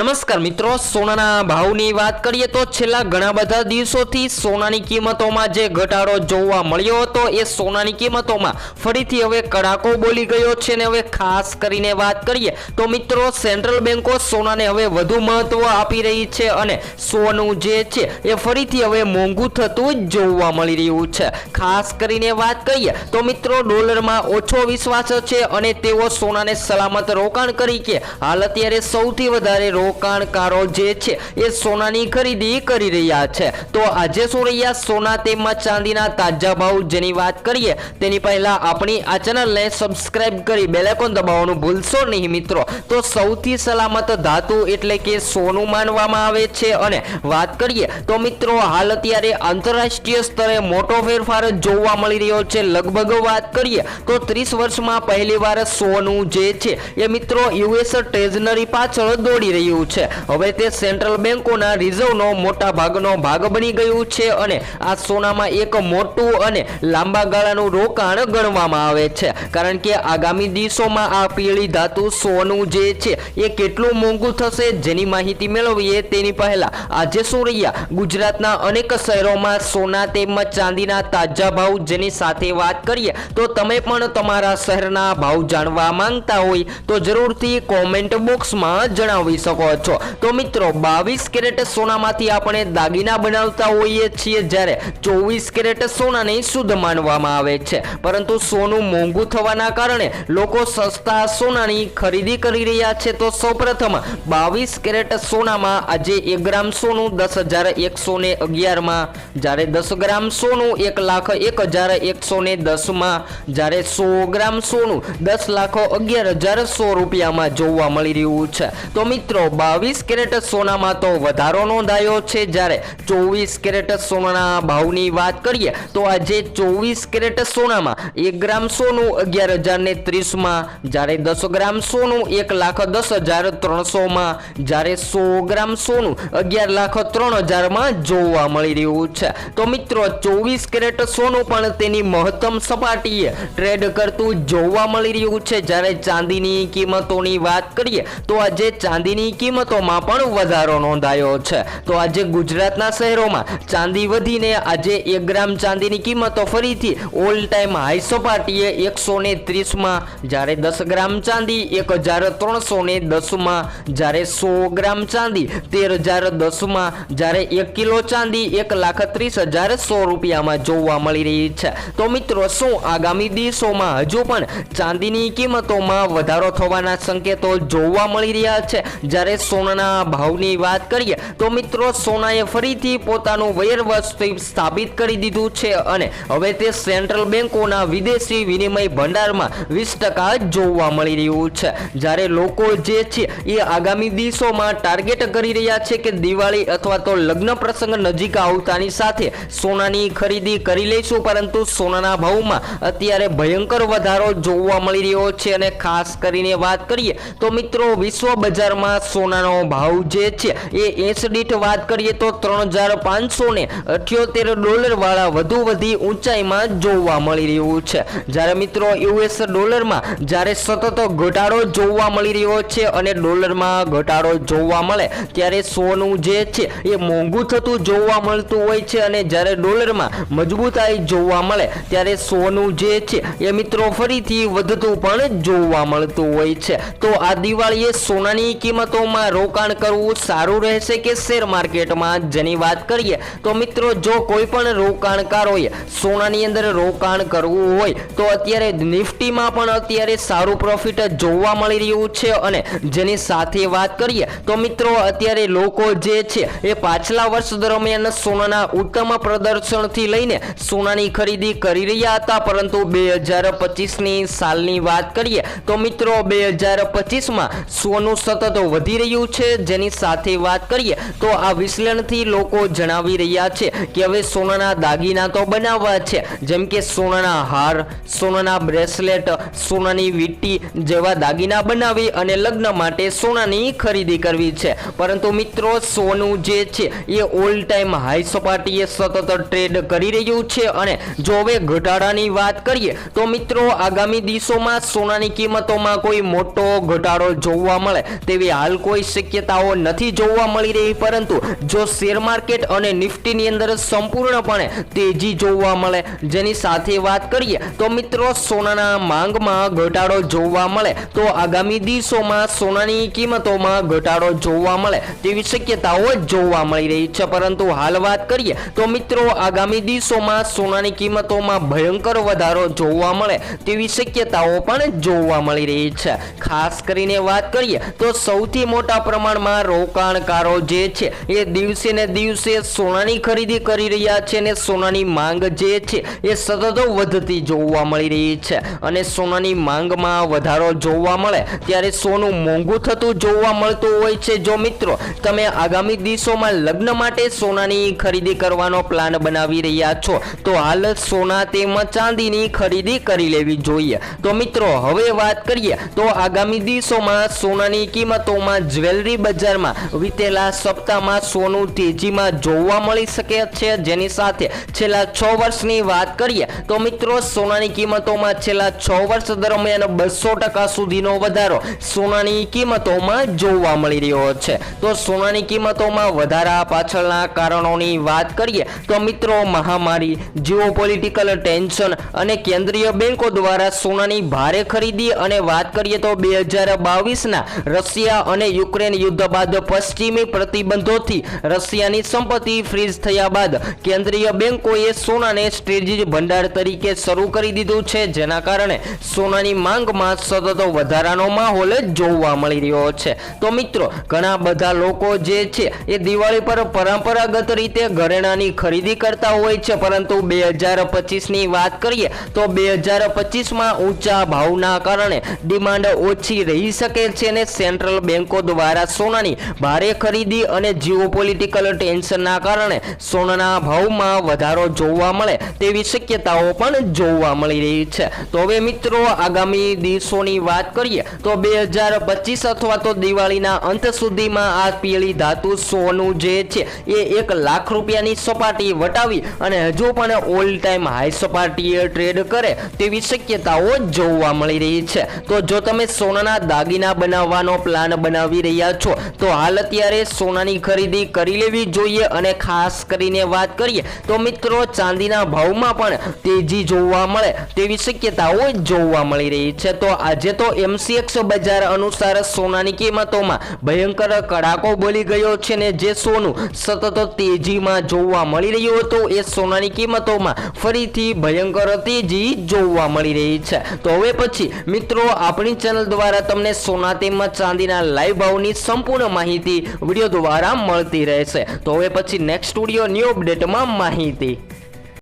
નમસ્કાર મિત્રો, સોનાના ભાવની વાત કરીએ તો છેલ્લા ઘણા બધા દિવસોથી સોનાની કિંમતોમાં જે ઘટાડો જોવા મળ્યો હતો એ સોનાની કિંમતોમાં ફરીથી હવે કડાકો બોલી ગયો છે ને હવે ખાસ કરીને વાત કરીએ તો મિત્રો સેન્ટ્રલ બેન્કો સોનાને હવે વધુ મહત્વ આપી રહી છે અને સોનું જે છે એ ફરીથી હવે મોંઘું થતું જોવા મળી રહ્યું છે। ખાસ કરીને વાત કરીએ તો મિત્રો ડોલરમાં ઓછો વિશ્વાસ છે અને તેઓ સોનાને સલામત રોકાણ કરી કે હાલ અત્યારે સૌથી વધારે રોકાણકારો જે છે એ સોનાની ખરીદી કરી રહ્યા છે। તો આજે શું રહ્યા સોના તેમજ ચાંદીના તાજા ભાવ જેની વાત કરીએ તેની પહેલા આપણી આ ચેનલને સબસ્ક્રાઇબ કરી બેલ આઇકોન દબાવવાનું ભૂલશો નહીં મિત્રો। તો સૌથી સલામત ધાતુ એટલે કે સોનું માનવામાં આવે છે અને વાત કરીએ તો મિત્રો હાલ અત્યારે આંતરરાષ્ટ્રીય સ્તરે મોટો ફેરફાર જોવા મળી રહ્યો છે। લગભગ વાત કરીએ તો 30 વર્ષમાં પહેલીવાર સોનું જે છે એ મિત્રો યુએસ ટ્રેઝરી પાછળ દોડી રહ્યું છે। હવે તે સેન્ટ્રલ બેન્કોના રિઝર્વનો મોટા ભાગનો ભાગ બની ગયું છે અને આ સોનામાં એક મોટું અને લાંબા ગાળાનું રોકાણ ગણવામાં આવે છે કારણ કે આગામી દિવસોમાં આ પીળી ધાતુ સોનું જે છે એ કેટલું મોંઘું થશે જેની માહિતી મેળવીએ તેની પહેલા આજે શું રહ્યા ગુજરાતના અનેક શહેરોમાં સોના તેમજ ચાંદીના તાજા ભાવ જેની સાથે વાત કરીએ તો તમે પણ તમારા શહેરના ભાવ જાણવા માંગતા હોય તો જરૂરથી કોમેન્ટ બોક્સમાં જણાવી શકો છો। તો મિત્રો 22 કેરેટ સોનામાંથી આપણે દાગીના બનાવતા હોઈએ છીએ જ્યારે 24 કેરેટ સોનાને શુદ્ધ માનવામાં આવે છે પરંતુ સોનું મોંઘું થવાના કારણે લોકો સસ્તા સોનાની ખરીદી કરી રહ્યા છે। તો સૌપ્રથમ 22 કેરેટ સોનામાં આજે 1 ગ્રામ સોનું 10,111 માં જ્યારે 10 ગ્રામ સોનું 1,01,110 માં જ્યારે 100 ગ્રામ સોનું 10,11,100 રૂપિયામાં જોવા મળી રહ્યું છે। તો મિત્રો 22 કેરેટ સોનામાં તો વધારો નોંધાયો છે જ્યારે 24 કેરેટ સોનાના ભાવની વાત કરીએ તો આજે 24 કેરેટ સોનામાં 1 ગ્રામ સોનું 11,030 માં જ્યારે 10 ગ્રામ સોનું 1,10,300 માં જ્યારે 100 ગ્રામ સોનું 11,03,000 માં જોવા મળી રહ્યું છે। તો મિત્રો 24 કેરેટ સોનું પણ તેની મહત્તમ સપાટીએ ટ્રેડ કરતું જોવા મળી રહ્યું છે। જ્યારે ચાંદીની કિંમતોની વાત કરીએ તો આજે ચાંદીની કિંમતોમાં પણ વધારો નોંધાયો છે। તો આજે ગુજરાતના શહેરોમાં ચાંદી વધીને આજે 1 ગ્રામ ચાંદીની કિંમતો ફરીથી ઓલ ટાઈમ હાઈ સપાટીએ 130 માં જ્યારે 10 ગ્રામ ચાંદી 1,310 માં જ્યારે 100 ગ્રામ ચાંદી 13,010 માં જ્યારે 1 કિલો ચાંદી 1,30,100 રૂપિયામાં જોવા મળી રહી છે। તો મિત્રો શું આગામી દિવસોમાં હજુ પણ ચાંદીની કિંમતોમાં વધારો થવાના સંકેતો જોવા મળી રહ્યા છે? જ્યારે સોનાના ભાવની વાત કરીએ તો મિત્રો સોનાએ ફરીથી પોતાનું વયરવસ્તુ સ્થાપિત કરી દીધું છે અને હવે તે સેન્ટ્રલ બેન્કોના વિદેશી વિનિમય ભંડારમાં 20% જોવા મળી રહ્યું છે। જ્યારે લોકો જે છે એ આગામી દિવસોમાં ટાર્ગેટ કરી રહ્યા છે કે દિવાળી અથવા તો લગ્ન પ્રસંગ નજીક આવતાની સાથે સોનાની ખરીદી કરી લઈશું પરંતુ સોનાના ભાવમાં અત્યારે ભયંકર વધારો જોવા મળી રહ્યો છે અને ખાસ કરીને વાત કરીએ તો મિત્રો વિશ્વ બજારમાં સોનાનો ભાવ જે છે એ એંસ દીઠ વાત કરીએ તો $3,578 વાળા વધુ વધી ઊંચાઈમાં જોવા મળી રહ્યું છે। જ્યારે મિત્રો યુએસ ડોલરમાં જ્યારે સતત ઘટાડો જોવા મળી રહ્યો છે અને ડોલરમાં ઘટાડો જોવા મળે ત્યારે સોનું જે છે એ મોંઘું થતું જોવા મળતું હોય છે અને જ્યારે ડોલરમાં મજબૂતાઈ જોવા મળે ત્યારે સોનું જે છે એ મિત્રો ફરીથી વધતું પણ જોવા મળતું હોય છે। તો આ દિવાળીએ સોનાની કિંમતોમાં રોકાણ કરવું સારું રહેશે કે શેર માર્કેટમાં જેની વાત કરીએ તો મિત્રો જો કોઈ પણ રોકાણકારોએ સોનાની અંદર રોકાણ કરવું હોય તો અત્યારે નિફ્ટીમાં પણ અત્યારે સારું પ્રોફિટ જોવા મળી રહ્યું છે અને જેની સાથે વાત કરીએ તો મિત્રો અત્યારે લોકો જે છે એ પાછલા વર્ષ દરમિયાન સોનાના ઉત્તમ પ્રદર્શનથી લઈને સોનાની ખરીદી કરી રહ્યા હતા પરંતુ 2025ની સાલની વાત કરીએ તો મિત્રો 2025માં સોનું સતત વધી રહ્યું છે। જેની સાથે વાત કરીએ તો આ વિશ્લેષણથી લોકો જણાવી રહ્યા છે કે હવે સોનાના દાગીના તો બનાવવા છે જેમ કે સોનાના હાર, સોનાના બ્રેસલેટ, સોનાની વીંટી જેવા દાગીના બનાવી અને લગ્ન માટે સોનાની ખરીદી કરવી છે પરંતુ મિત્રો સોનું જે છે એ ઓલ ટાઈમ હાઈ સપાટીએ સતત ટ્રેડ કરી રહ્યું છે અને જો હવે ઘટાડાની વાત કરીએ તો મિત્રો આગામી દિવસોમાં સોનાની કિંમતોમાં કોઈ મોટો ઘટાડો જોવા મળે તેવી હાલ કોઈ કોઈ શક્યતાઓ નથી જોવા મળી રહી, પરંતુ જો શેર માર્કેટ અને નિફ્ટીની અંદર સંપૂર્ણપણે તેજી જોવા મળે, જેની સાથે વાત કરીએ તો મિત્રો સોનાના માંગમાં ઘટાડો જોવા મળે તો આગામી દિવસોમાં સોનાની કિંમતોમાં ઘટાડો જોવા મળે તેવી શક્યતાઓ જોવા મળી રહી છે। પરંતુ હાલ વાત કરીએ તો મિત્રો આગામી દિવસોમાં સોનાની કિંમતોમાં ભયંકર વધારો જોવા મળે તેવી શક્યતાઓ પણ જોવા મળી રહી છે। ખાસ કરીને વાત કરીએ તો સૌથી મોટા પ્રમાણમાં રોકાણકારો જે છે એ દિવસે ને દિવસે સોનાની ખરીદી કરી રહ્યા છે અને સોનાની માંગ જે છે એ સતત વધતી જોવા મળી રહી છે અને સોનાની માંગમાં વધારો જોવા મળે ત્યારે સોનું મોંઘું થતું જોવા મળતું હોય છે। જો મિત્રો તમે આગામી દિવસોમાં લગ્ન માટે સોનાની ખરીદી કરવાનો પ્લાન બનાવી રહ્યા છો તો હાલ સોના તેમજ ચાંદીની ખરીદી કરી લેવી જોઈએ। તો મિત્રો હવે વાત કરીએ તો આગામી દિવસોમાં સોનાની કિંમતોમાં જ્વેલરી બજારમાં વીતેલા સપ્તાહમાં સોનું તેજીમાં જોવા મળી શકે છે, જેની સાથે છેલ્લા 6 વર્ષની વાત કરીએ તો મિત્રો સોનાની કિંમતોમાં છેલ્લા 6 વર્ષ દરમિયાન 200% સુધીનો વધારો સોનાની કિંમતોમાં જોવા મળી રહ્યો છે। તો સોનાની કિંમતોમાં વધારા પાછળના કારણોની વાત કરીએ તો મિત્રો મહામારી, જીઓપોલિટિકલ ટેન્શન અને કેન્દ્રીય બેંકો દ્વારા સોનાની ભારે ખરીદી અને વાત કરીએ તો 2022ના રશિયા અને યુક્રેન યુદ્ધ બાદ પશ્ચિમી પ્રતિબંધોથી રશિયાની સંપત્તિ ફ્રીઝ થયા બાદ કેન્દ્રીય બેંકોએ સોનાને સ્ટ્રેટેજિક ભંડાર તરીકે શરૂ કરી દીધું છે, જેના કારણે સોનાની માંગમાં સતત વધારાનો માહોલ જોવા મળી રહ્યો છે। તો મિત્રો ઘણા બધા લોકો જે છે એ દિવાળી પર પરંપરાગત રીતે ઘરેણાંની ખરીદી કરતા હોય છે, પરંતુ 2025ની વાત કરીએ તો 2025માં ઊંચા ભાવના કારણે ડિમાન્ડ ઓછી રહી શકે છે અને સેન્ટ્રલ બેંકો દ્વારા સોનાની ભારે ખરીદી અને જીઓપોલિટિકલ ટેન્શનના કારણે સોનાના ભાવમાં વધારો જોવા મળે તેવી શક્યતાઓ પણ જોવા મળી રહી છે। તો હવે મિત્રો આગામી દિવસોની વાત કરીએ તો 2025 અથવા તો દિવાળીના અંત સુધીમાં આ પીળી ધાતુ સોનું જે છે એ 1 લાખ રૂપિયાની સપાટી વટાવી અને હજુ પણ ઓલ ટાઈમ હાઈ સપાટીએ ટ્રેડ કરે તેવી શક્યતાઓ જોવા મળી રહી છે। તો જો તમે સોનાના દાગીના બનાવવાનો પ્લાન બનાવી રહ્યા છો તો હાલ અત્યારે સોનાની ખરીદી કરી લેવી જોઈએ અને ખાસ કરીને વાત કરીએ તો મિત્રો ચાંદીના ભાવમાં પણ તેજી જોવા મળે તેવી શક્યતાઓ જોવા મળી રહી છે। તો આજે તો MCX બજાર અનુસાર સોનાની કિંમતોમાં ભયંકર કડાકો બોલી ગયો છે ને જે સોનું સતત તેજીમાં જોવા મળી રહ્યું હતું એ સોનાની કિંમતોમાં ફરીથી ભયંકર તેજી જોવા મળી રહી છે। તો હવે પછી મિત્રો આપણી ચેનલ દ્વારા તમને સોના તેમજ ચાંદીના લાઈવ ભાવની સંપૂર્ણ માહિતી વિડીયો દ્વારા મળતી રહેશે। તો હવે પછી નેક્સ્ટ વિડીયો ન્યૂ અપડેટમાં માહિતી